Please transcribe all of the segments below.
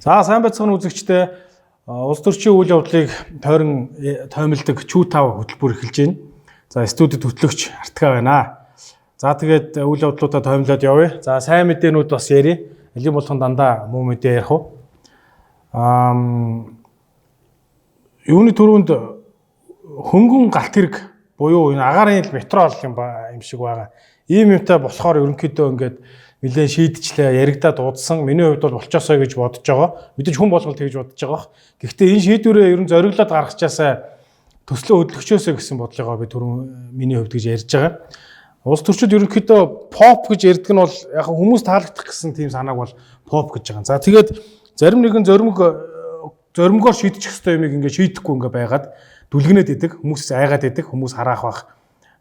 За сайн байцгаана үзэгчдээ. Улс төрчийн үйл явдлыг тойрон тоомилдог Чүү 5 хөтөлбөр эхэлж байна. За студид хөтлөгч Артгаа байна. За тэгээд үйл явдлуудаа тоомлоод явъя. За сайн мэдээнүүд бас ярив. Элийн болгон дандаа муу мэдээ ярих уу. Юуны төрөнд хөнгөн галт хэрэг буюу энэ агаарын метро юм шиг байгаа. Ийм юмтай болохоор ерөнхийдөө ингээд нэлээд шийдчихлээ, яригадаад дуудсан. Миний хувьд бол болчоосоо гэж бодож байгаа. Мэдээж хүн болгол тэгж бодож байгаа. Гэхдээ энэ шийдвэрээ ер нь зориглоод гаргачаасаа төслөө хөдөлгчөөсөө гэсэн бодлогоо би түрүүн миний хувьд гэж ярьж байгаа. Улс төрчид ерөнхийдөө поп гэж ярьдаг нь бол яг хүмүүс таалагдах гэсэн тийм санааг бол поп гэж байгаа. За тэгээд зарим нэгэн зоримгоор шийдчих хэвээр юмыг ингээд шийдэхгүй ингээд байгаад дүлгэнээд идэг, хүмүүс айгаад идэг, хүмүүс хараах бах,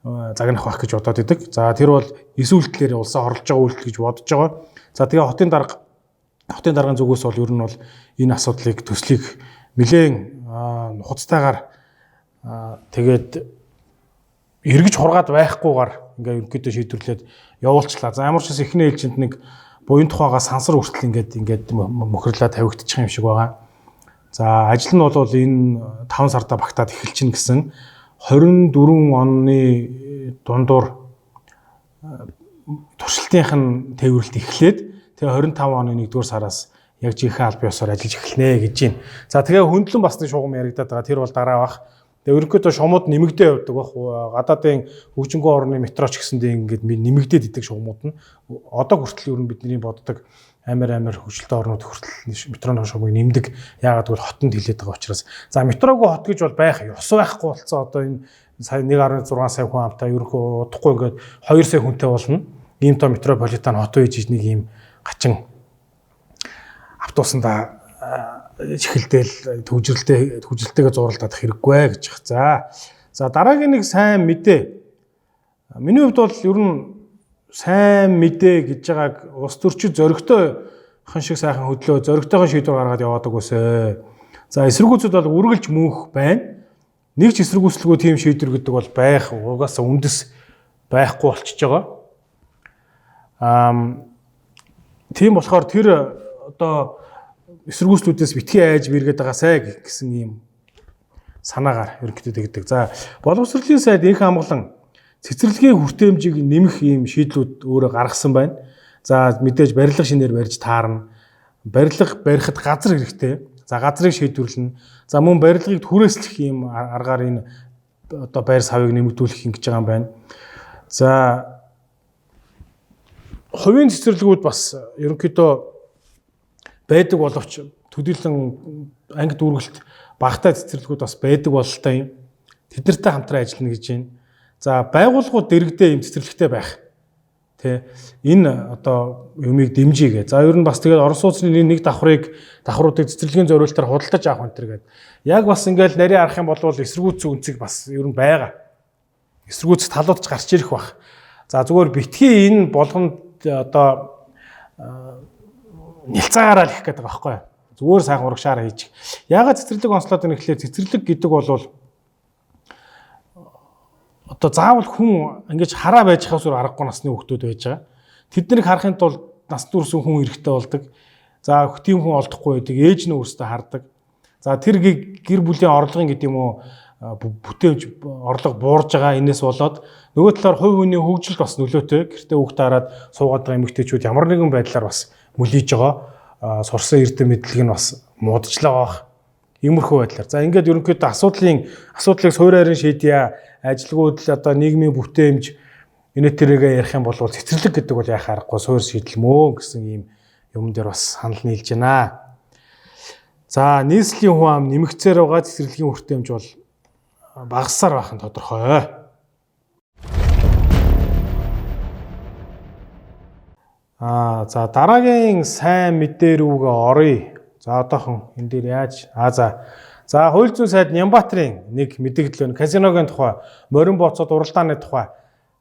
загнах бах гэж бодоод идэг. За тэр бол эс үйлдэлээр улсаа хорлож байгаа үйлдэл гэж бодож байгаа. За тэгээ хотын даргын зүгээс бол ер нь бол энэ асуудлыг төслийг нэлээд нухацтайгаар тэгээд эргэж хургаад байхгүйгээр ингээ ерөнхийдөө шийдвэрлээд явуулчлаа. За ямар ч бас эхний ээлжинд нэг буян тухайгаа сансар хүртэл ингээд мөхрлөө тавигдчих юм шиг байгаа. За ажил нь бол энэ 5 сарда багтаад эхэлчихнэ гэсэн 24 оны дундуур туршилтынх нь тээвэрлэлт эхлээд тэгээ 25 оны 1-р сараас яг жинхэнэ албан ёсоор ажиллаж эхэлнэ гэж байна. За тэгээ хөндлөн бас нэг шугам яригадаад байгаа. Тэр бол дараа бах. Тэгээ ерөнхийдөө шумууд нэмэгдээ явдаг бах. Гадаадын хөгжингөө орны метроч гэсэндээ ингээд нэмэгдээд идэг шугамууд нь одоо хүртэл ер нь бидний боддог амар хөгжилтэй орнууд хүртэл метроны шугамыг нэмдэг. Яагаад гэвэл хотод хилээд байгаа учраас. За метрогүй хот гэж бол байх ёс байхгүй болцсон. Одоо энэ сая 1.6 сая хүн амтай ерөнхий удахгүй ингээд 2 сая хүнтэй болно. Ийм тоо метрополитен хот үйж нэг ийм гачин автобусанда чихэлдэл төвжрэлтэйгээ зуралдах хэрэггүй гэж байна. За дараагийн нэг сайн мэдээ. Миний хувьд бол ер нь сайн мэдээ гэж байгааг улс төрчид зоригтойхон шиг сайхан хөдлөө, зоригтойхон шийдвэр гаргаад яваадаг үсэ. За эсэргүүцүүд бол үргэлж мөнх байна. Нэг ч эсэргүүцэлгүй тийм шийдвэр гэдэг бол байх угаасаа үндэс байхгүй болчихж байгаа. Тийм болохоор тэр одоо эсэргүүцлүүдээс битгий айж бэргээд байгаасай гэсэн ийм санаагаар ерөнхийдөө тэгдэг. За боловсролын сайд энх амгалан цэцэрлэгийн хүртээмжийг нэмэх ийм шийдлүүд өөрөө гаргасан байна. За мэдээж барилга шинээр барьж таарна. Барилга барихад газар хэрэгтэй. За газрыг шийдвэрлэнэ. За мөн барилгыг түрээслэх ийм аргаар энэ одоо байр савыг нэмэгдүүлэх ингэж байгаа юм байна. За хувийн цэцэрлэгүүд бас ерөнхийдөө байдаг боловч төдийлөн анги дүүргэлт багатай цэцэрлэгүүд бас байдаг бололтой юм. Тэднэртэй хамтран ажиллана гэж байна. За байгууллагууд дэрэгдээ юм цэцэрлэгтэй байх. Тэ энэ одоо юмыг дэмжийгээ. За ер нь бас тэгээд Орос улсны нэг давхруудыг цэцэрлэгийн зориулалтаар худалдаж авах энэ төр гэдэг. Яг бас ингээл нарийн арах юм бол эсэргүүцсэн үнцэг бас ер нь байгаа. Эсэргүүцэх талуудч гарч ирэх бах. За зүгээр битгий энэ болгонд одоо нэлцаагаараа л их гэдэг байгаа байхгүй. Зүгээр сайхан урагшаараа хийж. Яагаад цэцэрлэг онцлоод байна гэхлээр цэцэрлэг гэдэг бол одоо заавал хүн ингэж хараа байж хаас өөр аргагүй насны хүмүүс байж байгаа. Тэднийг харахын тулд нас дүрсэн хүн эрэхтэй болдог. За тийм хүн олдохгүй байдаг. Ээж нь өөрсдөө хардаг. За тэр гэр бүлийн орлогын гэдэг юм уу бүтээмж орлого буурж байгаа. Энэс болоод нөгөө талаар хувь хүний хөгжилд бас нөлөөтэй. Гэртээ хүүхдээ хараад суугаад байгаа эмэгтэйчүүд ямар нэгэн байдлаар бас мүлийж байгаа. Сурсан эрдэм мэдлэг нь бас муудчлаа байх. Иймэрхүү байдлаар. За ингээд ерөнхийдөө асуудлыг суурайрын шийдье. Ажилгүйдэл одоо нийгмийн бүтээмж энэ тэрийгээ ярих юм бол цэцэрлэг гэдэг бол яхаа аргагүй суур шийдэлмөө гэсэн ийм юм дээр бас санал нийлж байна. За нийслэлийн хүн ам нэмэгцээр байгаа цэцэрлэгийн бүтээмж бол багассаар байх нь тодорхой. За дараагийн сайн мэдээ рүүгээ оръё. За одоохон энэ дээр яаж За хууль зүйн сайд Нямбаатрын нэг мэдээлэл байна. Казиногийн тухай, морин бооцоод уралдааны тухай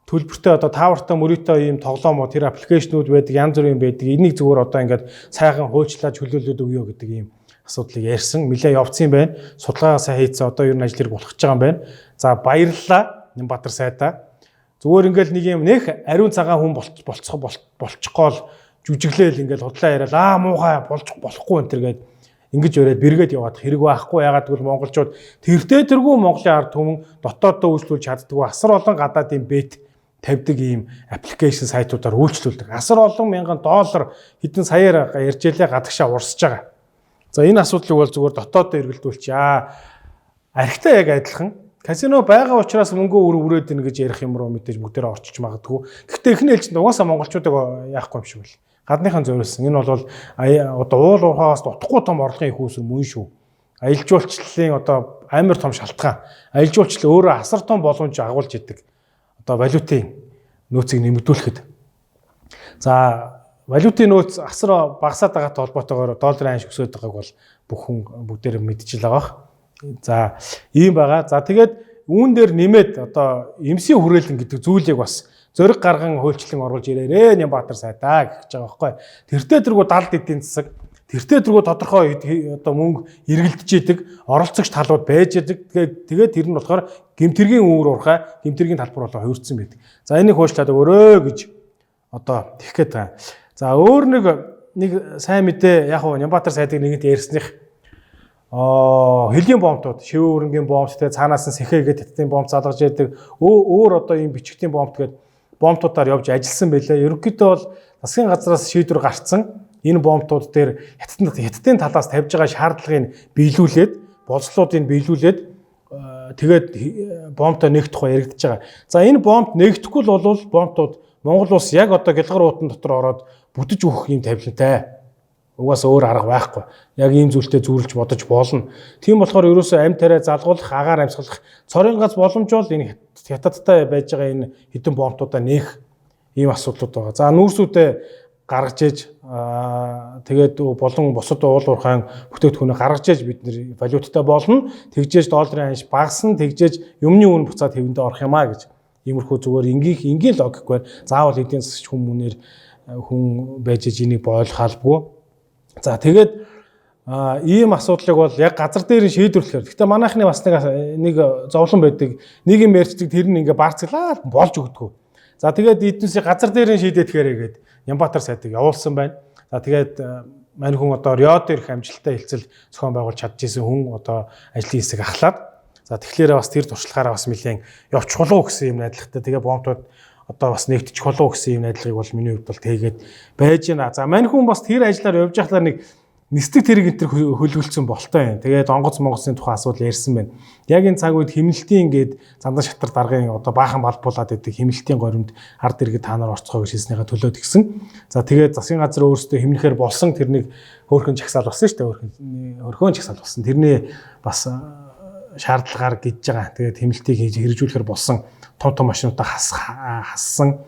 төлбөртэй одоо таавартай мөрөөтэй ийм тоглоомоо тэр аппликейшнүүд байдаг, янз бүрийн байдаг. Энийг зүгээр одоо ингээд сайхан хуульчлаад чөлөөлөд өгөө гэдэг ийм асуудлыг ярьсан. Нилээ явцсан байна. Судалгаагаа сайн хийцээ одоо ер нь ажил хэрэг болох гэж байгаа юм байна. За баярлалаа Нямбаатар сайдаа. Зүгээр ингээл нэг юм нэх ариун цагаан хүн болчихгоо жүжиглээл ингээл худлаа яриад муухай болохгүй энэ төр гээд ингэж өрөөд бэргээд яваад хэрэг байхгүй. Ягаад гэвэл монголчууд тэртээ тэргүй Монголын ард түмэн дотооддоо үйлчлүүлж чаддгүй асар олон гадаадын бет тавьдаг ийм аппликейшн сайтуудаар үйлчлүүлдэг. Асар олон мянган доллар хэдэн саяар ярьж ялээ гадагшаа урсж байгаа. За энэ асуудлыг бол зүгээр дотооддоо эргэлдүүлчихье. Архитай яг адилхан. Казино байгаа учраас мөнгөө өрөөд ийн гэж ярих юм руу мэдээж бүгдээрээ орчиж магадгүй. Гэхдээ эхний ээлжинд угаасаа монголчуудыг яахгүй юм шиг байна. Гадныхан зориулсан. Энэ бол одоо уул уурхаас утгагүй том орлогын их үүсвэр мөн шүү. Аялал жуулчлалын одоо амар том шалтгаан. Аялал жуулчлал өөрөө асар том боломж агуулж идэг. Одоо валютын нөөцийг нэмэгдүүлэхэд. За валютын нөөц асар багасаад байгаатай холбоотойгоор долларын ханш өсөд байгааг бол бүх хүн бүгдээр мэдчихэл байгаа. За ийм байгаа. За тэгээд үүн дээр нэмээд одоо эмсийн хүрээлэн гэдэг зүйлийг бас зөриг гарган хуульчлан оруулж ирээрээ Нямбатар сайдаа гэж байгаа байхгүй. Тэртээ тэргүй 70 эдийн засаг, тэртээ тэргүй тодорхой одоо мөнгө эргэлдэж идэг, оролцогч талууд байж идэг. Тэгээд тэр нь болохоор гэмтэргийн үүр уурхай, гэмтэргийн талбар болоо хувирсан байдаг. За энийг хуульчлаад өрөө гэж одоо тэгэх гээд байгаа. За өөр нэг сайн мэдээ яг нь Нямбатар сайдыг нэгэнт ярьсных хэлийн бомбтууд, шивэн өрөнгийн бомбт, тэгээ цаанаас нь сэхээгээд тэтгэлийн бомб залгаж яадаг. Өөр одоо ийм бичгтийн бомбт гээд бомбтуудаар явж ажилласан байлаа. Ерөнхийдөө бол засгийн газраас шийдвэр гарцсан. Энэ бомбтууд дээр хятадын талаас тавьж байгаа шаардлагыг биелүүлээд, болцлуудыг биелүүлээд тэгээд бомбтой нэгдэх тухай яригдж байгаа. За энэ бомб нэгдэхгүй л бол бомбтууд Монгол улс яг одоо Гялгар уутан дотор ороод бүтэж өгөх юм тавилантай. Угаасаа өөр арга байхгүй. Яг ийм зүйлтэй зүүрлж бодож болно. Тийм болохоор ерөөсөө амь тариа залгуулах, агаар амьсгалах цорын гац боломжтой энэ хятадтай байж байгаа энэ хэдэн бомбтуудаа нээх ийм асуудлууд байгаа. За нүүрсүүдээ гаргаж ээж тэгээд болон бусад уул уурхайн бүтээгдэхүүнээ гаргаж ээж бид нэр валюттай болно. Тэгжээж долларын ханш багасна, тэгжээж юмны үн буцаад хэвэндээ орох юмаа гэж. Иймэрхүү зүгээр энгийн логикээр заавал эдийн засагч хүмүүнээр хүн байж энийг ойлгохалгүй. За тэгээд ийм асуудлыг бол яг газар дээр шийдвэрлэхээр. Гэхдээ манайхны бас нэг зовлон байдаг. Нэг юм ярьцдаг тэр нь ингээ баарцглаа болж өгдөггүй. За тэгээд эднээсээ газар дээр шийдээд тэгэхээр Нямбатар сайдыг явуулсан байна. За тэгээд мань хүн одоо Риод ирэх амжилттай хэлцэл зохион байгуулж чадчихсан хүн одоо ажлын хэсэг ахлаад. За тэгэхээр бас тэр туршлагаараа бас нэлээд явчих болов гэсэн юм найдлагатай. Тэгээ бомбтууд одоо бас нэгтчих болов гэсэн юм найдлагыг бол миний хувьд бол тэгээд байж байна. За мань хүн бас тэр ажиллаар явж байхлаар нэг нисдэг тэрэг энэ хөлөвлөсөн болтой юм. Тэгээд онгоц монгоцны тухай асуудал ярьсан байна. Яг энэ цаг үед химнэлтийн гээд зандан шатар даргын одоо баахан балбуулаад идэг химнэлтийн горимд ард иргэд та нар орцгоо гэж хэлснийхаа төлөөд гисэн. За тэгээд засгийн газар өөрсдөө химнэхээр болсон тэрнийг хөөрхөн жагсаал болсон шүү дээ. Хөрхөн жагсаал болсон. Тэрний бас шаардлагаар гидж байгаа. Тэгээд химнэлтийг хийж хэрэгжүүлэхээр болсон том машинуудаа хассан.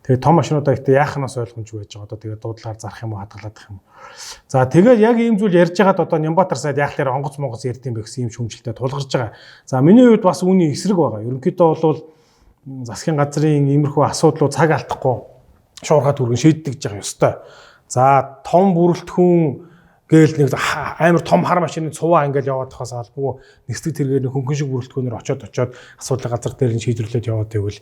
Тэгээд том машинуудаа ихтэй яахнаас ойлгомжгүй байж байгаа. Одоо тэгээд дуудлагаар зарах юм уу, хадгалах юм уу. За тэгээд яг ийм зүйл ярьж байгаад одоо Нямбатар сайд яахлаар онгоц монгоц ярьд юм бэ гэсэн юм шүүмжлэлтэй тулгарч байгаа. За миний хувьд бас үүний эсрэг байгаа. Ерөнхийдөө бол засгийн газрын иймэрхүү асуудлууд цаг алдахгүй шуурхаад түргэн шийддэг жах ёстой. За том бүрэлдэхүүн гээл нэг амар том хар машины цуваа ингээл яваад тахаас албагүй нэстэг тэргээр хөнгөн шиг бүрэлдэхүүнээр очоод асуудлыг газар дээр нь шийдвэрлээд яваад байвал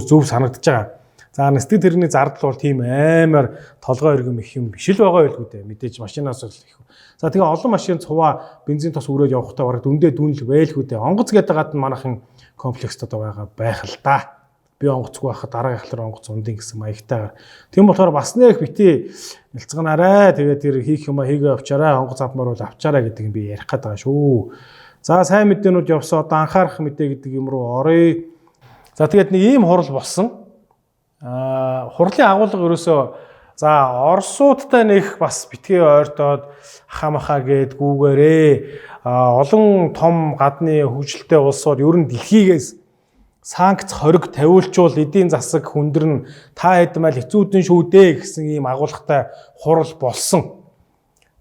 зөв санагдаж байгаа. За нэстэг тэрний зардал бол тийм амар толгой өргөм их юм биш л байгаа байлгүй дээ. Мэдээж машинаас л их. За тэгээ олон машин цуваа бензин тос өрөөд явахдаа бараг дүндээ дүүнэл байлгүй дээ. Онгоц гэдэг гадна манайхан комплекст одоо байгаа байх л да. Би онгоцгүй байхад дараагийн халтар онгоц ундын гэсэн маягтайгаар. Тийм болохоор бас нэг бити нэлцганаарай. Тэгээд тэр хийх юм хийгээ авчаарай. Онгоц авмаар бол авчаарай гэдэг юм би ярих гээд байгаа шүү. За сайн мэдээнүүд явсаа одоо анхаарах мэдээ гэдэг юм руу оръё. За тэгээд нэг ийм хурал болсон. Хурлын агуулга ерөөсөө за Оросуудтай нэг бас битгий ойртоод хахамаха гээд гүүгээрээ олон том гадны хөгжилтэй улсууд ер нь дэлхийгээс санкц хориг тавиулчвал эдийн засаг хүндэрнэ та хэдмэл хэцүүдэн шүү дээ гэсэн ийм агуулгатай хурал болсон.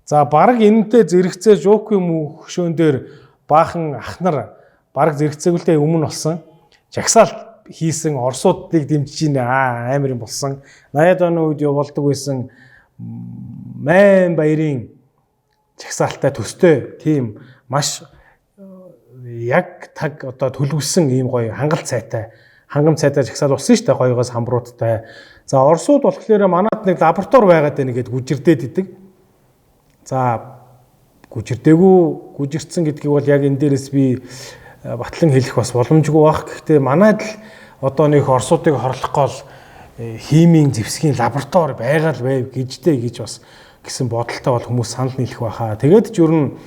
За баг энэнтэй зэрэгцээ жуук юм хөшөөн дээр баахан ахнар баг зэрэгцээгүүлтэй өмнө болсон. Жагсаалт хийсэн Оросуудыг дэмжиж амар юм болсон. 80-аад оны үед явуулдаг байсан Майн баярын жагсаалтай төстэй тийм маш яг таг одоо төлөвлөсөн ийм гоё хангамт цайтай жагсаал болсон шүү дээ гоёгоос хамбрууттай. За Оросууд болохоор манад нэг лаборатори байгаад байна гэд гүжирдээд идэг. За гүжирдсэн гэдгийг бол яг энэ дээрээс би батлан хэлэх бас боломжгүй байх. Гэхдээ манайд л одоо нэг орсуудыг хорлох гол химийн зэвсгийн лаборатори байгаа л байв гэжтэй гэж бас гэсэн бодолтой бол хүмүүс санал нийлэх байхаа. Тэгээд ч ер нь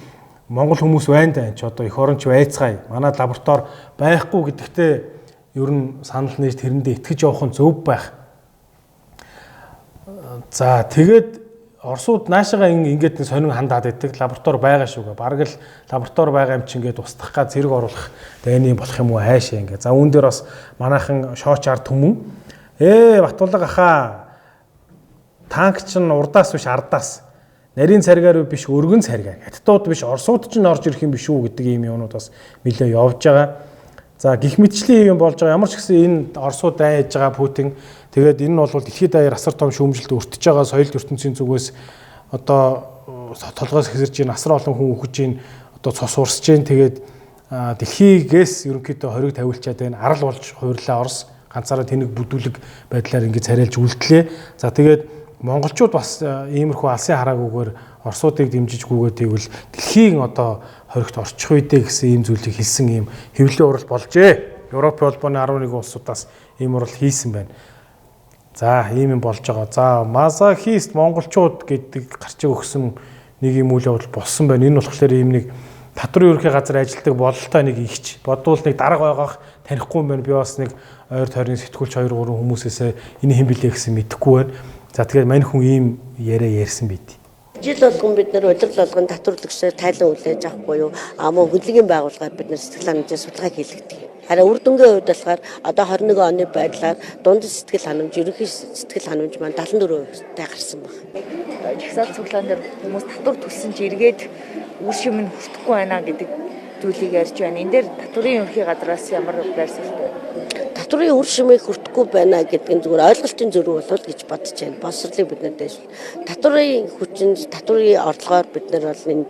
Монгол хүмүүс байна даа ч одоо эх оронч байцгаая. Манай лаборатори байхгүй гэдэгтээ ер нь санал нийлж тэрэндээ итгэж явах нь зөв байх. За тэгээд Оросууд наашаага ингээд нэг сонин хандаад байдаг лаборатори байгаа шүүгээ. Бараг л лаборатори байгаа юм чи ингээд устгах га зэрэг оруулах дайны болох юм уу хайшаа ингээд. За үүн дээр бас манайхан шооч ард түмэн Батулга ахаа танк чин урдаас биш ардаас нарийн царгаар биш өргөн царгаа. Хятадууд биш Оросууд ч орж ирэх юм биш үү гэдэг ийм юмнууд бас нэлээ явж байгаа. За гих мэтчлийн юм болж байгаа. Ямар ч гэсэн энэ Оросууд дайж байгаа Путин тэгээд энэ нь бол дэлхийд даяар асар том шүүмжилт өртөж байгаа соёл ертөнцийн зүгээс одоо толгоос хэсэрж ийн асар олон хүн үхэж ийн одоо цус урсж ийн тэгээд дэлхийгээс ерөнхийдөө хориг тавиулчаад байна. Арал болж хуурлаа Орос ганцаараа тэнэг бүдүүлэг байдлаар ингэ царайлж үлдлээ. За тэгээд монголчууд бас иймэрхүү алсын хараагүйгээр Оросуудыг дэмжижгүйгээ тэгвэл дэлхийн одоо хоригт орчих үедээ гэсэн ийм зүйлийг хэлсэн ийм хэвлэлийн урал болжээ. Европын холбооны 11 улсуудаас ийм урал хийсэн байна. За ийм юм болж байгаа. За мазохист монголчууд гэдэг гарчиг өгсөн нэг юм үйл явдал болсон байна. Энэ болохоор ийм нэг татварын ерөнхий газар ажилтдаг бололтой нэг ихч бодвол нэг дарга байгаах танихгүй юм байна. Би бас нэг ойр тойрны сэтгүүлч 2 3 хүмүүсээс энэ хэн билээ гэсэн мэдэхгүй байна. За тэгээд мань хүн ийм яриа ярьсан байд. Жил болгон бид нар удирдал болгон татварлагчаар тайлан хүлээж авахгүй юу? Мөн хөдөлгөөний байгууллагаар бид нар сэтгэл ханамжийн судалгаа хийлгдэг. Харин үр дүнгийн хувьд болохоор одоо 21 оны байдлаар дунд сэтгэл ханамж, ерөнхий сэтгэл ханамж маань 74%-тай гарсан байна. Жагсаал цуглаан дээр хүмүүс татвар төлсөн чи эргээд үр шим нь хүртэхгүй байна гэдэг зүйлийг ярьж байна. Энэ дээр татварын ерөнхий газраас ямар байр суурьтай? Татварын үр шимийг хүртэхгүй байна гэдэг нь зүгээр ойлголтын зөрүү болов гэж бодож байна. Боловсролыг бид нар дэвшил. Татварын хүчин, татварын орлогоор бид нар бол энэ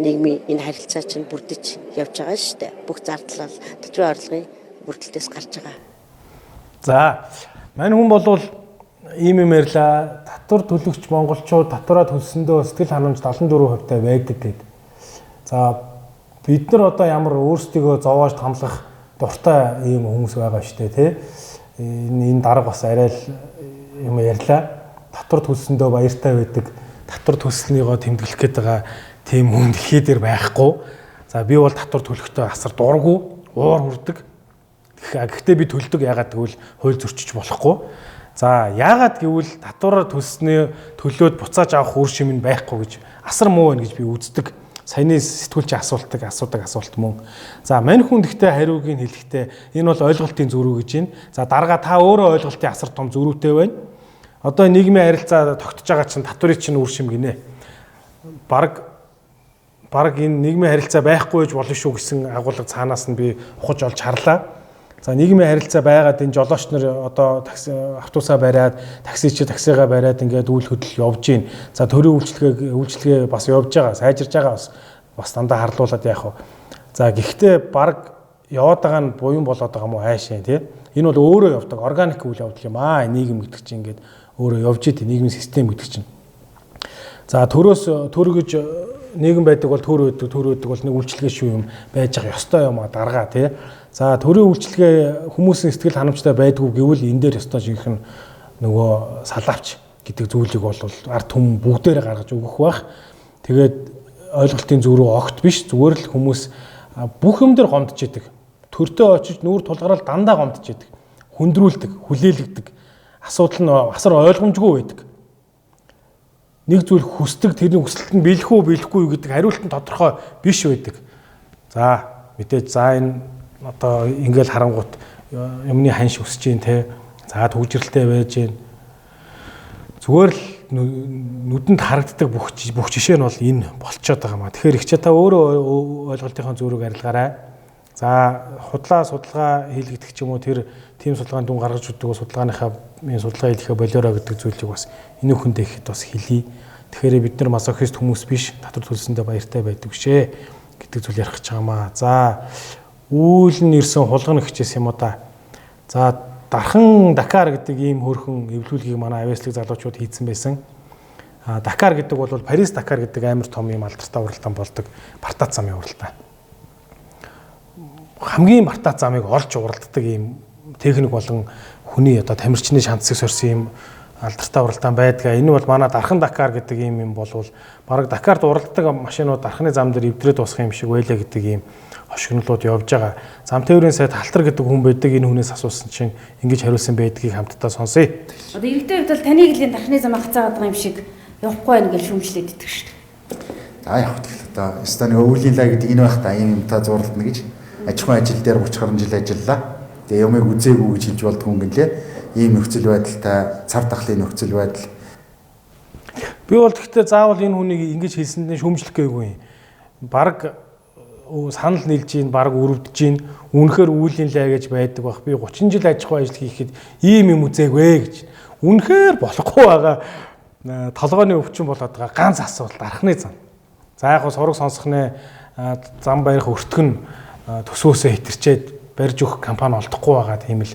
нийгмийн энэ харилцаа чинь бүрдэж явж байгаа шүү дээ. Бүх зардал татварын орлогын бүрдэлтээс гарч байгаа. За, мань хүн болвол ийм юм ярьлаа. Татвар төлөгч монголчууд татвараа төлсөндөө сэтгэл ханамж 74% байдаг гэдэг. За, бид нар одоо ямар өөрсдийгөө зовоож хамлах дуртай ийм хүмүүс байгаа шүү дээ, тий. Энэ дарга бас арай л юм ярьлаа. Татвар төлсөндөө баяртай байдаг. Татвар төлснийгоо тэмдэглэх гээд байгаа тийм хүн дэлхий дээр байхгүй. За би бол татвар төлөхдөө асар дурггүй, уур хүрдэг. Гэхдээ би төлдөг яагаад гэвэл хууль зөрчиж болохгүй. За яагаад гэвэл татвараа төлснөө төлөөд буцааж авах үр шим нь байхгүй гэж асар муу байна гэж би үздэг. Саяны сэтгүүлчийн асуудаг асуулт мөн. За мань хүн гэхдээ хариуг нь хэлэхдээ энэ бол ойлголтын зөрүү гэж байна. За дарга та өөрөө ойлголтын асар том зөрүүтэй байна. Одоо нийгмийн харилцаа тогтож байгаа чинь татврын чинь үр шим гинэ. Бараг энэ нийгмийн харилцаа байхгүй байж болно шүү гэсэн агуулга цаанаас нь би ухаж олж харлаа. За нийгмийн харилцаа байгаад энэ жолооч нар одоо автобусаа бариад, таксигаа бариад ингээд үйл хөдлөл явж гин. За төрийн үйлчлэгээ бас явж байгаа, сайжирж байгаа бас дандаа харлуулад яах вэ? За гэхдээ баг яваад байгаа нь буян болоод байгаа мó хайшаа тий. Энэ бол өөрөө явдаг органик үйл явдал юм аа. Нийгэм гэдэг чинь ингээд өөрөө явж идэв нийгмийн систем гэдэг чинь. За төрөөс гэж нийгэм байдаг бол төр өгдөг бол нэг үйлчлэгээ шүү юм байж байгаа ёстой юм а дарга тий. За төрийн үйлчлэгээ хүмүүсийн сэтгэл ханамжтай байдгүй гэвэл энэ дээр ёстой жинхэнэ нөгөө салаавч гэдэг зүйлийг бол ард түмэн бүгдээрээ гаргаж өгөх бах. Тэгээд ойлголтын зөрүү огт биш зүгээр л хүмүүс бүх юм дээр гомдож идэг. Төртөө очиж нүүр тулгараад дандаа гомдож идэг. Хүндрүүлдэг, хүлээлгдэг. Асуудал нь асар ойлгомжгүй байдаг. Нэг зүйл хүсдэг тэрний хүсэлт нь биелэхгүй гэдэг хариулт нь тодорхой биш байдаг. За мэдээж энэ одоо ингээл харангуут юмны ханш өсөж гин те. За төвжирэлтэй байж гин. Зүгээр л нүдэнд харагддаг бүх жишээ нь бол энэ болцоод байгаа маа. Тэгэхээр их ч та өөрөө ойлголтынхаа зөрүүг арилгаарай. За судалгаа хийлгэх ч юм уу тэр тим судалгааны дүн гаргаж өгдөг судалгааныхаа судалгаа хийлгэхэ болоороо гэдэг зүйлийг бас энэ хүндээ ихэд бас хэлье. Тэгэхээр бид нар мазохист хүмүүс биш татвар төлсөндөө баяртай байдаг шээ гэдэг зүйл ярих гэж байгаамаа. За үйл нь ирсэн хулгана хичээс юм уу да. За дархан Дакар гэдэг ийм хөөрхөн эвлүүлгийг манай авиаслаг залуучууд хийцэн байсан. Дакар гэдэг бол Парис Дакар гэдэг амар том юм алдартай уралдаан болдог Бартац замын уралдаан. Хамгийн Бартац замыг олж уралддаг ийм техник болон хүний одоо тамирчны шансыг сорьсон юм алдартай уралдаан байдаг. Энэ бол манай Дархан Дакар гэдэг юм болвол бараг Дакарт уралддаг машинууд дархны зам дээр эвдрээд дуусах юм шиг байлаа гэдэг ийм хошигнолууд явж байгаа. Зам тээврийн сайд Халтар гэдэг хүн байдаг. Энэ хүнээс асуусан чинь ингэж хариулсан байдгийг хамтдаа сонсъё. Одоо иргэдийн хувьд бол таны гэлэн дархны зам хацаагаад байгаа юм шиг явахгүй байна гэж шүүмжлээд идэх шүү дээ. За яг хөтөл одоо станы өвлийн лаа гэдэг энэ байх та ийм та зурлална гэж аж ахуйн ажил дээр 30 гаруй жил ажиллаа. Тэгээ юмыг үзээгүй гэж хэлж болдгоо юм гэлээ. Ийм нөхцөл байдалтай цар тахлын нөхцөл байдал. Би бол гэхдээ заавал энэ хүнийг ингэж хэлсэнд шүүмжлэх гээгүй. Бараг санал нийлж гин, бараг өрөвдөж гин, үнэхээр үүлийн лай гэж байдаг бах. Би 30 жил аж ахуй ажил хийхэд ийм юм үзээгүй гэж. Үнэхээр болохгүй байгаа. Толгойн өвчин болоод байгаа ганц асуулт дархны зам. За яг сураг сонсохны зам барих өртгөн төсөөсөө хэтэрчээд барьж өгөх компани олдохгүй байгаа тийм л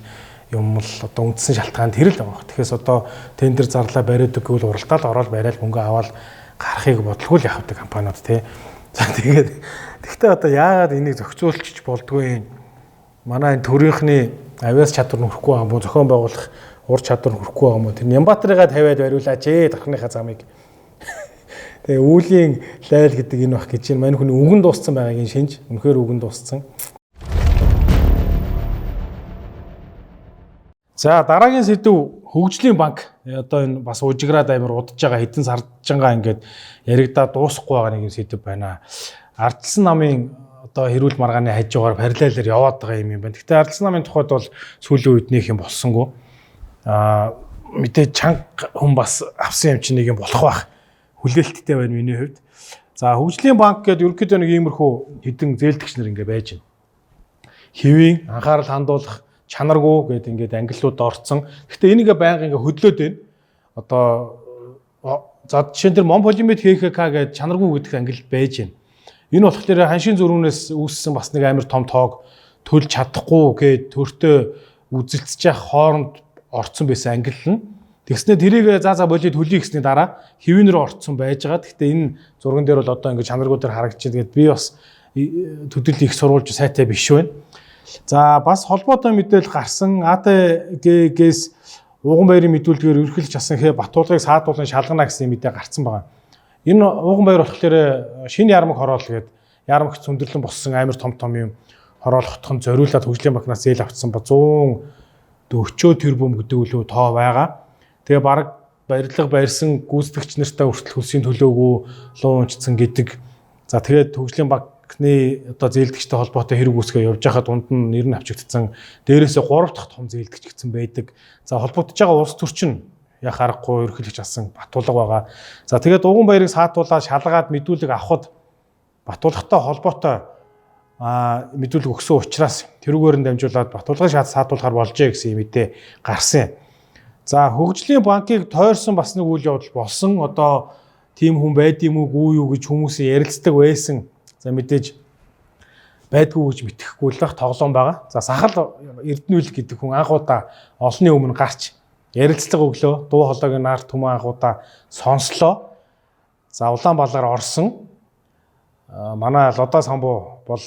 юм л одоо үндсэн шалтгаан тэр л байгаа. Тэгэхээр одоо тендер зарлаа бариад өгвөл уралдаал ороод бариад мөнгө аваад гарахыг бодлого л явдаг компаниуд тий. За тэгээд тэгтээ одоо яагаад энийг зохицуулчих болдгүй юм? Манай энэ төрийнхний авиас чадвар нөрөхгүй байгаа юм уу? Зохион байгуулах ур чадвар нөрөхгүй байгаа юм уу? Тэр Нямбатарыгаа тавиад бариулаач дархныхаа замыг. Тэгээ үүлийн лайл гэдэг энэ бах гэж байна. Мань хүний үгэн дууссан байгаагийн шинж. Үнэхээр үгэн дууссан. За дараагийн сэдв хөгжлийн банк. Одоо энэ бас ужиграад амар удаж байгаа хэдэн саржангаа ингээд яригдаад дуусахгүй байгаа нэг юм сэдв байна. Ардчилсан намын одоо хэрүүл маргааны хажуугаар параллелээр яваад байгаа юм байна. Гэхдээ ардчилсан намын тухайд бол сүүлийн үед нэг юм болсонгүй. Мэдээ чанга хүн бас авсан юм чинь нэг юм болох байх. Хүлээлттэй байна миний хувьд. За хөгжлийн банк гэдэг ерөнхийдөө нэг иймэрхүү хэдэн зээлдэгч нар ингээд байж байна. Хэвийн анхаарал хандуулах чанаргүй гэдэг ингээд ангиллууд орцсон. Гэхдээ энийгээ байнга ингээд хөдлөөд байна. Одоо за жишээ нь Монполимет ХКК гэдэг чанаргүй гэдэг ангил байж байна. Энэ болохоор ханшийн зөрүүнээс үүссэн бас нэг амар том тоог төлж чадахгүй гээд төртөө үзэлцэж явах хооронд орцсон байсан ангил нь. Тэгснээр тэрийг за болий төлөе гэсний дараа хэвэн рүү орцсон байж байгаа. Гэхдээ энэ зурган дээр бол одоо ингээд чанаргүй дээр харагдаж байна. Тэгээд би бас төдөл их сурвалж сайтай биш байна. За бас холбоотой мэдээлэл гарсан АТГ-гээс Ууганбаярын мэдүүлгээр ерөнхийлж асан Батуулгыг саадуулан шалгана гэсэн мэдээ гарсан байгаа. Энэ Ууганбаяр болохоор шинэ ярамг хороол гэдэг ярамгч зөндөрлөн боссон амар том юм хороолгохтон зориулаад хөгжлийн банкнаас зээл авцсан ба 140 тэрбум гэдэг үлээ тоо байгаа. Тэгээ бараг барилга барьсан гүйцэтгэгч нартаа хүртэл хөлсийн төлөөгүй луу унцсан гэдэг. За тэгээд хөгжлийн банкны одоо зээлдэгчтэй холбоотой хэрэг үүсгээ явж байхад дунд нь нэр нь авчигдсан. Дээрээсээ 3 дахь том зээлдэгч гэсэн байдаг. За холбогдож байгаа улс төрчин яг харахгүй ерөнхийлөгч асан Батуулга байгаа. За тэгээд Ууганбаярыг саатуулаад шалгаад мэдүүлэг авахд Батуулгатай холбоотой мэдүүлэг өгсөн учраас тэрүүгээр нь дамжуулаад Батуулгыг саатуулахар болжээ гэсэн мэдээ гарсан. За хөгжлийн банкыг тойрсон бас нэг үйл явдал болсон. Одоо тийм хүн байдığımгүй юу гэж хүмүүсийн ярилцдаг байсан. За мэдээж байдгүй гэж мэдэхгүй л бах тоглоом байгаа. За Сахал Эрдэнэүлэг гэдэг хүн анхудаа олонний өмнө гарч ярилцлага өглөө. Дуу хоолойг наар түмэн анхудаа сонслоо. За Улаанбаалаар орсон. Манай Лодо самбуу бол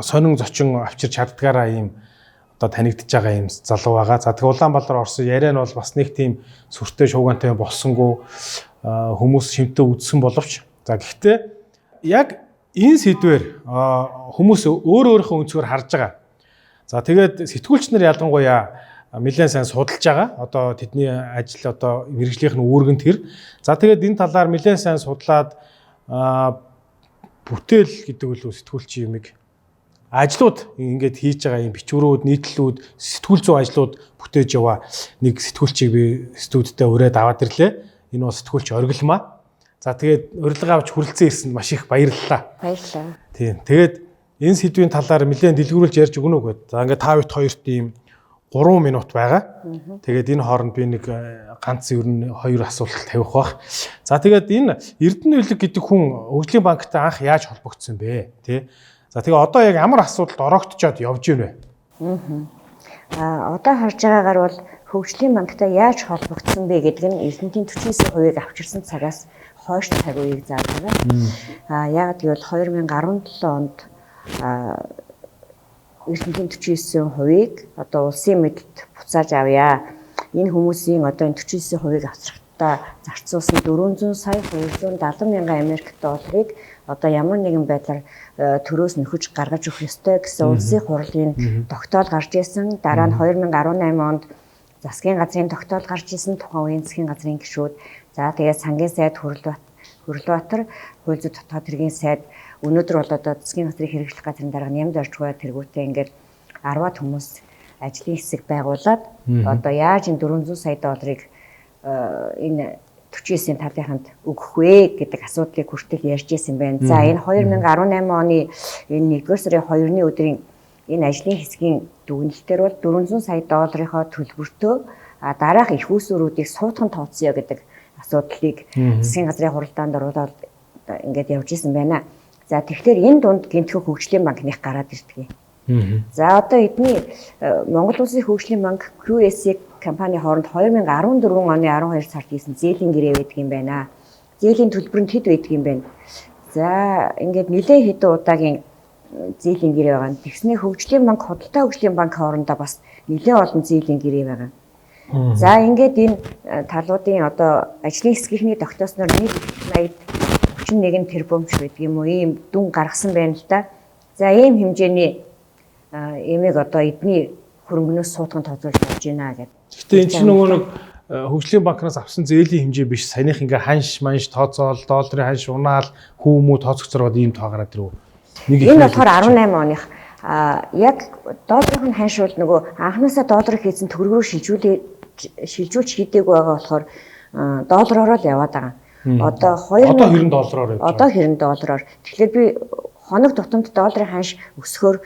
сонин зочин авчирч чаддгаараа ийм одоо танигдж байгаа юм залуу байгаа. За тэг Улаанбаалаар орсон яриа нь бол бас нэг тийм сүртэй шуугантай болсонгүй хүмүүс шимтээ үдсэн боловч. За гэхдээ яг энэ сэдвэр хүмүүс өөрийнхөө өнцгөр харж байгаа. За тэгээд сэтгүүлч нар ялангуяа нэлээд сайн судалж байгаа. Одоо тэдний ажил одоо мэргэжлийнх нь үүргэн тэр. За тэгээд энэ талаар нэлээд сайн судлаад бүтээл гэдэг үлээ сэтгүүлч юмыг ажлууд ингээд хийж байгаа юм бичвэрүүд, нийтлэлүүд, сэтгүүл зүйн ажлууд бүтээж яваа. Нэг сэтгүүлчийг би студидтэй ураад аваад ирлээ. Энэ бол сэтгүүлч оргилмаа. За тэгээд урилга авч хүрэлцэн ирсэнд маш их баярлалаа. Баярлалаа. Тийм. Тэгээд энэ сэдвийн талаар нэлээд дэлгэрүүлж ярьж өгнө үү гэд. За ингээд та бүт хоёрт ийм 3 минут байгаа. Тэгээд энэ хооронд би нэг ганц ер нь 2 асуулт тавих бах. За тэгээд энэ Эрдэнэүлэг гэдэг хүн хөгжлийн банктай анх яаж холбогдсон бэ? Тэ? За тэгээ одоо яг ямар асуудалд ороогдчоод явж байна вэ? Одоо харж байгаагаар бол хөгжлийн банктай яаж холбогдсон бэ гэдэг нь 99%-ийг авчирсан цагаас хойш цаг үеийг зааж байгаа. Яг гэвэл 2017 онд 49%-ийг одоо улсын мэдэлд буцааж авъя. Энэ хүмүүсийн одоо 49%-ийг авчрахтаа зарцуулсан 400 сая 270 мянган Америк долларыг одоо ямар нэгэн байдлаар төрөөс нөхөж гаргаж өгөх ёстой гэсэн улсын хурлын тогтоол гарч ирсэн. Дараа нь 2018 онд засгийн газрын тогтоол гарч ирсэн, тухайн үеийн засгийн газрын гишүүд. За тэгээд сангийн сайд Хөрлөбаатар хууль зүйн дотоод хэргийн сайд өнөөдөр бол одоо засгийн газрын хэрэгжлэх газрын дарга нямд орчгоо тэргүүтээ ингээд 10-аад хүмүүс ажлын хэсэг байгуулад одоо яаж энэ 400 сая долларыг энэ 49-ийн талынханд өгөх вэ гэдэг асуудлыг хүртэл ярьж ирсэн байна. За энэ 2018 оны энэ 1-р сарын 2-ны өдрийн энэ ажлын хэсгийн дүгнэлтээр бол 400 сая долларынхоо төлбөртөө дараах их усүрүүдийг суудхан тооцъё гэдэг асуудлыг засгийн газрын хуралдаанд оруулаад ингээд явж исэн байна. За тэгэхээр энэ дунд гинтхэн хөгжлийн банкных гараад ирдэг. За одоо эдний Монгол Улсын хөгжлийн банк QSC компани хооронд 2014 оны 12 сард хийсэн зээлийн гэрээ байдаг юм байна. Зээлийн төлбөр нь хэд байдаг юм бэ? За ингээд нэлээд хэдэн удаагийн зээлийн гэрээ байгаа. Тэгснээ хөгжлийн банк, худалдаа хөгжлийн банк хоорондоо бас нэлээд олон зээлийн гэрээ байгаа. За ингээд энэ талуудын одоо ажлын хэсгийнхний тогтоосноор нийт 81 тэрбум ч байдаг юм уу? Ийм дүн гаргасан байна л да. За ийм хэмжээний эмийг одоо эдний хөрөнгөнөөс суудхан тооцоолж авч байна гэдэг. Гэхдээ энэ чинь нөгөө нэг хөгжлийн банкнаас авсан зээлийн хэмжээ биш. Саяных ингээ ханш манш тооцоол, долларын ханш унаал, хүүмүү тооцогцороод ийм тоо гараад ирв. Энэ болохоор 18 оных яг долларын ханш бол нөгөө анхнаасаа долларыг хийсэн төгрөгөөр шилжүүлж хийдэггүй байгаа болохоор доллараар л яваад байгаа. Одоо $20 доллараар явж байгаа. Одоо $20. Тэгэхээр би хоног тутамд долларын ханш өсөхөөр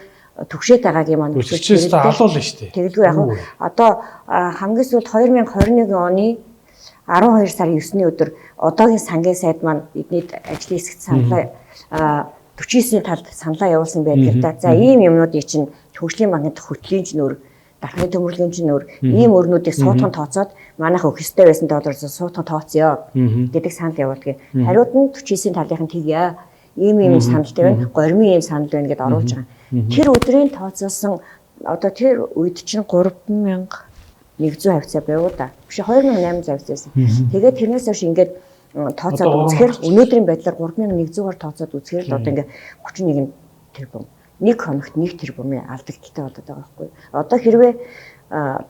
төгшөөд байгааг юм аа. Өсчихээс алуулна шүү дээ. Тэгэлгүй яг одоо хамгийн сүүлд 2021 оны 12 сарын 9-ний өдөр одоогийн сангийн сайд маань эдний ажлын хэсэгт саналаа 49-ийн талд саналаа явуулсан байдаг та. За ийм юмнуудыг чинь хөгжлийн банкнд хөтлийн ч нөр, дархны төмөрлөгийн ч нөр, ийм өрнүүдийг суудхан тооцоод манайх өгөх ёстой байсан доллараас суудхан тооцъё гэдэг санал явуулдаг. Хариуд нь 49-ийн талынх нь тэгье. Ийм саналтай байна. Гормын ийм санал байна гэдээ оруулж байгаа. Тэр өдрийн тооцоолсон одоо тэр үед чинь 3100 хавцаа байв да. Биш 2800 хавцаасан. Тэгээд тэрнээс хойш ингээд тооцоод үзэхээр өнөөдрийн байдлаар 3100-аар тооцоод үзэхээр л одоо ингээд 31 тэрбум. Нэг хоногт 1 тэрбумын алдагдaltaй болоод байгаа байхгүй. Одоо хэрвээ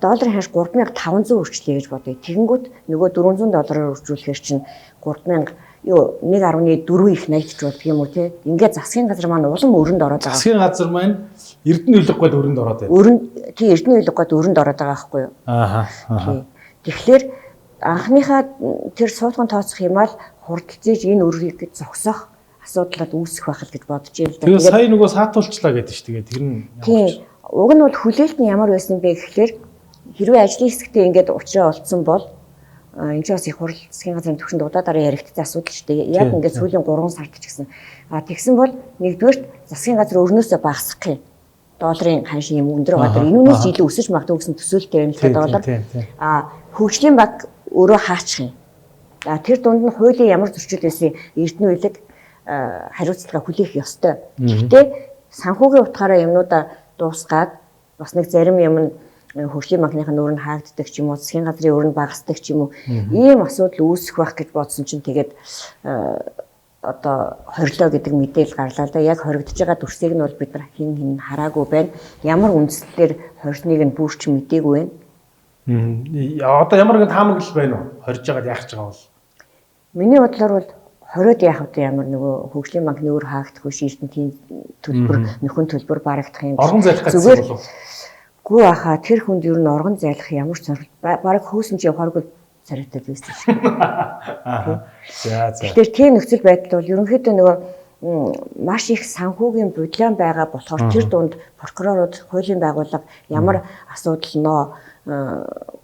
долларын ханш 3500 хүрчлээ гэж бодъё. Тэгэнгүүт нөгөө $400 үржүүлэхээр чинь 3000 1.4 их наягдч болдго юм уу те. Ингээд засгийн газар маань улам өрөнд ороод байгаа. Засгийн газар маань Эрдэнэ үйлэг гээд өрөнд ороод байна. Тийм Эрдэнэ үйлэг гээд өрөнд ороод байгаа байхгүй юу? Аа. Тэгэхээр анхныхаа тэр суулган тооцох юм аа хурдцээж энэ өрийг зогсоох асуудлууд үүсэх байх л гэж бодож байна л да. Тэгээд сая нөгөө саатуулчлаа гэдэг чинь тэгээд тэр нь тийм. Уг нь бол хүлээлт нь ямар байсан бэ гэхээр хэрвээ ажлын хэсэгтээ ингээд уучраа олцсон бол энэ ч бас их хурл засгийн газрын төвшөнд удаадараа яригдсан асуудал шүү дээ. Яг ингээд сүүлийн 3 сард ч гэсэн. Тэгсэн бол нэгдүгээр засгийн газар өрнөөсөө багасгах юм. Долларын ханш юм өндөр байгаа. Энүүнээс илүү өсөж магадгүй гэсэн төсөөлттэй байна л да доллар. Хөгжлийн банк өөрөө хаачих юм. Тэр дунд нь хуулийн ямар зөрчил байсан Эрдэнэ үйлэг хариуцлага хүлээх ёстой. Гэхдээ санхүүгийн утгаараа юмнуудаа дуусгаад бас нэг зарим юм нь хөгжлийн банкныхын өрн хаагддаг ч юм уу, засгийн газрын өрн багасдаг ч юм уу, ийм асуудал үүсэх байх гэж бодсон чинь тэгээд одоо хорилоо гэдэг мэдээлэл гарлаа л да. Яг хоригдож байгаа дүрсийг нь бол бид нар хин хараагүй байна. Ямар үндслээр хорсныг нь бүрч мдээгүй байна. Одоо ямар нэгэн таамаглал байна уу? Хорж байгаад яах гэж байгаа бол? Миний бодлоор бол хориод яах вэ? Ямар нөгөө хөгжлийн банкны өр хаагдах биш, эрдэнтийн төлбөр, нөхөн төлбөр барагдах юм. Оргон зайлах гэсэн болов. Гүү ахаа тэр хүнд ер нь оргон зайлах ямар ч зорилт бараг хөөсөн чи явахааргүй царайтай байсан шүү дээ. За. Тэгэхээр тийм нөхцөл байдал бол ерөнхийдөө нөгөө маш их санхүүгийн бодлон байгаа болохоор тэр дунд прокурорууд, хуулийн байгууллага ямар асуудал нөө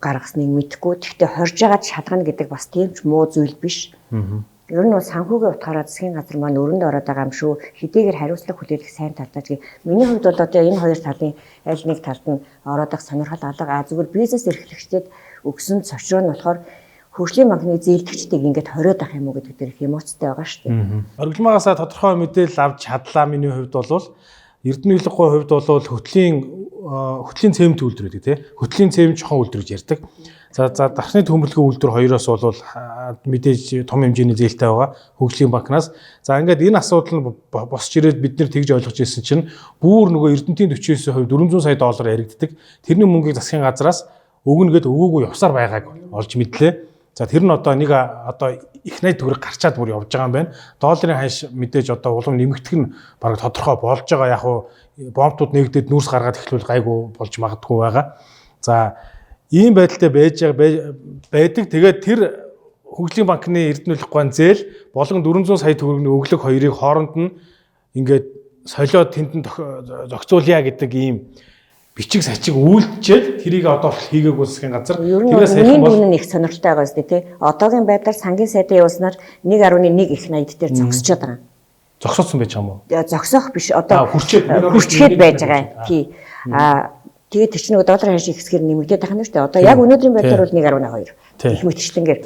гаргасныг мэдэхгүй. Гэхдээ хорж байгаа шалгана гэдэг бас тийм ч муу зүйл биш. Ер нь бол санхүүгийн утгаараа засгийн газар маань өрөнд ороод байгаа юм шүү. Хэдийгээр хариуцлага хүлээлгэх сайн талтай ч миний хувьд бол одоо энэ хоёр талын аль нэг талд нь ороод их сонирхол алга. Зүгээр бизнес эрхлэгчдэд өгсөн цочроо нь болохоор хөгжлийн банкны зээлдэгчдийг ингээд хориод авах юм уу гэдэг дээр их эмоцтой байгаа шүү дээ. Оргилмаагаасаа тодорхой мэдээлэл авч чадлаа миний хувьд бол Эрдэнэлгүй хувьд бол хөтлийн цемент үйлдвэр гэдэг тийм хөтлийн цемент жохон үйлдвэр гэж ярьдаг. За дархны төмөрлөгийн үйлдвэр хоёроос бол мэдээж том хэмжээний зээлтэй байгаа хөгжлийн банкнаас. За ингээд энэ асуудал нь босч ирээд бид нэр тэгж ойлгож ирсэн чинь бүр нөгөө Эрдэнэтийн 49% 400 сая доллар яригддаг. Тэрний мөнгийг засгийн газраас өгнө гэд өгөөгүй явсаар байгааг олж мэдлээ. За тэр нь одоо их найд төгрөг гарчаад бүр явж байгаа юм байна. Долларын ханш мэдээж одоо улам нэмэгдэх нь бараг тодорхой болж байгаа. Яг уу бомбтууд нэгдээд нүүрс гаргаад эхлүүл гайгүй болж магадгүй байгаа. За ийм байдалтай байдаг. Тэгээд тэр хөгжлийн банкны Эрдэнэлэх гуайн зээл болгон 400 сая төгрөгийн өглөг хоёрыг хооронд нь ингээд солиод тэнд зохицуулъя гэдэг ийм бичиг сачиг үйлдчихэд тэрийг одоо хийгээгүй засгийн газар тэрээс сайхан бол нэг сонирхолтой байгаа зү тий. Одоогийн байдлаар сангийн сайдын явуулснаар 1.1 их 80 дээр зогсчиход байгаа. Зогсооцсон байж байгаа юм уу? Зогсоох биш одоо хүрчээд байж байгаа. Тий. Тэгээд тэр чинь нөгөө долларын ханш ихсгэр нэмэгдээд байгаа юм шүү дээ. Одоо яг өнөөдрийн байдлаар бол 1.2 их мэтчлэнгээр.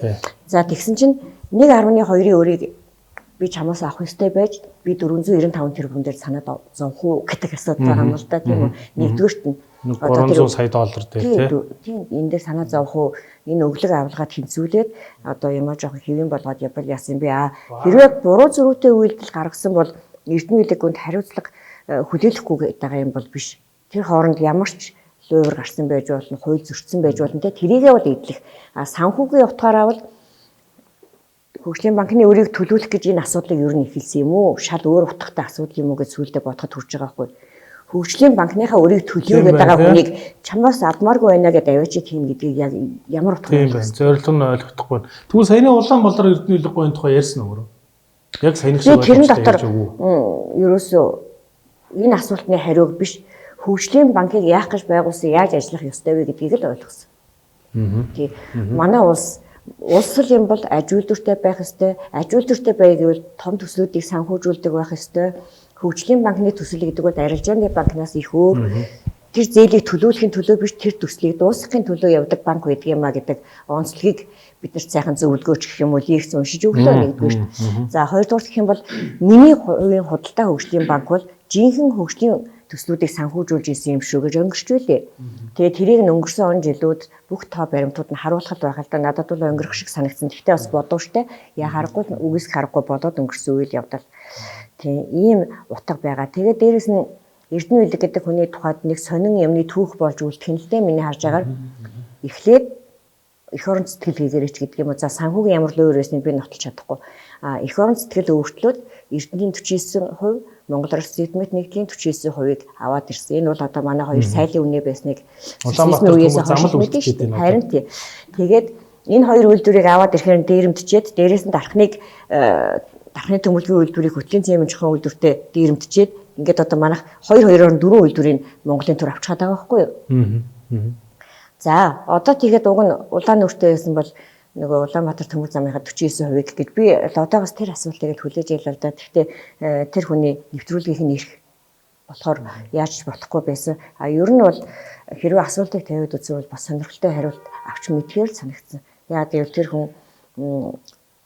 За тэгсэн чинь 1.2-ын өрийг би чамаас авах ёстой байж би 495 тэрбум дээр санаад зовх уу гэдэг асуудал байгаа юм л да тийм үү. Нэгдүгээрт нь 300 сая доллар дээр тийм энэ дээр санаа зовх уу энэ өглөг авалгаад хинцүүлээд одоо ямар жоохон хэвэн болгоод явбал яасан би хэрвээ буруу зөрүүтэй үйлдэл гаргасан бол Эрдэнэлэг гүнд хариуцлага хүлээлгэхгүй байгаа юм бол биш. Тэр хооронд ямар ч луйвар гарсан байж болно, хууль зөрчсөн байж болно те тэрийгээ бол эдлэх. Санхүүгийн утгаараа бол хөгжлийн банкны өрийг төлөвлөх гэж энэ асуудлыг ер нь эхэлсэн юм уу? Шал өөр утгатай асуудал юм уу гэж сүүлдээ бодоход хүрч байгаа байхгүй. Хөгжлийн банкныхаа өрийг төлөв гэдэг байгаа хүнийг чамаас авмааргүй байна гэдээ авчид хийн гэдгийг яг ямар утгатай юм бэ? Зорилго нь ойлгохдохгүй. Тэгвэл саяны Улаанбаатар Эрдэнэлэх гуйны тухай ярьсан уу? Яг саяны шиг тэрэн дотор ерөөсөө энэ асуултны хариуг биш хөгжлийн банкыг яах гэж байгуулсан, яаж ажиллах ёстой вэ гэдгийг л ойлгосон. Тий. Манай улс юм бол аж үйлдвэртэй байх ёстой. Аж үйлдвэртэй байвал том төслүүдийг санхүүжүүлдэг байх ёстой. Хөгжлийн банкны төсөл гэдэг бол арилжааны банкнаас их өөр. Тэр зээлийг төлөвлөхийн төлөө биш тэр төслийг дуусгахын төлөө явдаг банк байдаг юм а гэдэг онцлогийг бид нар сайхан зөвлөгөөч гэх юм уу лекц уншиж өглөө нэгдүгээр. За хоёрдугаар гэх юм бол миний хувийн худалдаа хөгжлийн банк бол жинхэнэ хөгжлийн төслүүдийг санхүүжүүлж исэн юм шүү гэж өнгөрчүүлээ. Тэгээд тэрийг нь өнгөрсөн он жилүүд бүх тоо баримтууд нь харуулхад байгаа л да надад бол өнгөрөх шиг санагдсан. Гэхдээ бас бодовчтой яа харахгүй үгүйсэх харахгүй бодоод өнгөрсөн үйл явдал. Тийм ийм утга байгаа. Тэгээд дээрэс нь Эрдэнэлэг гэдэг хүний тухайд нэг сонин юмны түүх болж үлдэх нь л дээ миний харж байгаагаар эхлээд эх орон сэтгэл хийгээрч гэдэг юм уу. За санхүүгийн ямар л өөр байсныг би нотолж чадахгүй. Эх орон сэтгэл өөрчлөлт Эрдэнэлийн 49%, Монгол Улс эдмэт нэгдлийн 49%-ыг аваад ирсэн. Энэ бол одоо манай хоёр сайлын үнэ байсныг Улаанбаатар замал үлдчихэд байна. Харин тий. Тэгээд энэ хоёр үйлдвэрийг аваад ирэхээр дээрэмтчихэд дээрээс нь дархны төмөлгийн үйлдвэрийг хөтлийн цемент жохон үйлдвэртэй дээрэмтчихэд ингээд одоо манайх 2-2-оор 4 үйлдвэрийн Монголын төр авч чадаа байхгүй юу? За одоо тэгээд уг нь улаан нүртэй байсан бол нөгөө Улаанбаатар төмөл замынхаа 49% гэж би одоогоос тэр асуултыг хүлээж ялаа л да. Гэхдээ тэр хүний нэвтрүүлгийнх нь ирэх болохоор яаж болохгүй байсан. Ер нь бол хэрвээ асуултыг тавиад үзвэл бас сонирхолтой хариулт авч мэдхээр санагдсан. Яагаад гэвэл тэр хүн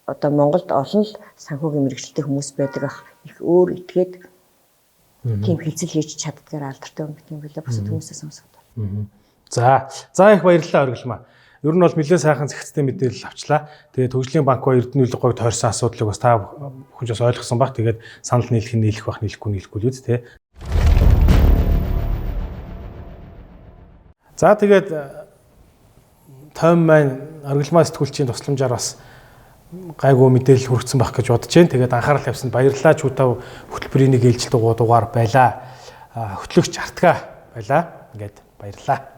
одоо Монголд олон л санхүүгийн мэргэжилтэй хүмүүс байдаг ах их өөр итгээд тийм хэлцэл хийж чаддгаар алдартай юм гэм билээ бас хүмүүсээс сонсоод. За их баярлалаа Оргилмаа. Ер нь бол нэлээд сайхан зэгцтэй мэдээлэл авчлаа. Тэгээд хөгжлийн банк ба Эрдэнэлэг гуйг тойрсон асуудлыг бас та бүхэн ч бас ойлгосон баг. Тэгээд санал нийлэх бах нийлэхгүй л үү те. За тэгээд тайм маань Оргилмаа сэтгүүлчийн тусламжаар бас гайгүй мэдээлэл хүргэсэн байх гэж бодож байна. Тэгээд анхаарал тавьсанд баярлалаа. Чүтав хөтөлбөрийн нэг ээлжилт дугаар байлаа. Хөтлөгч Артга байлаа. Ингээд баярлалаа.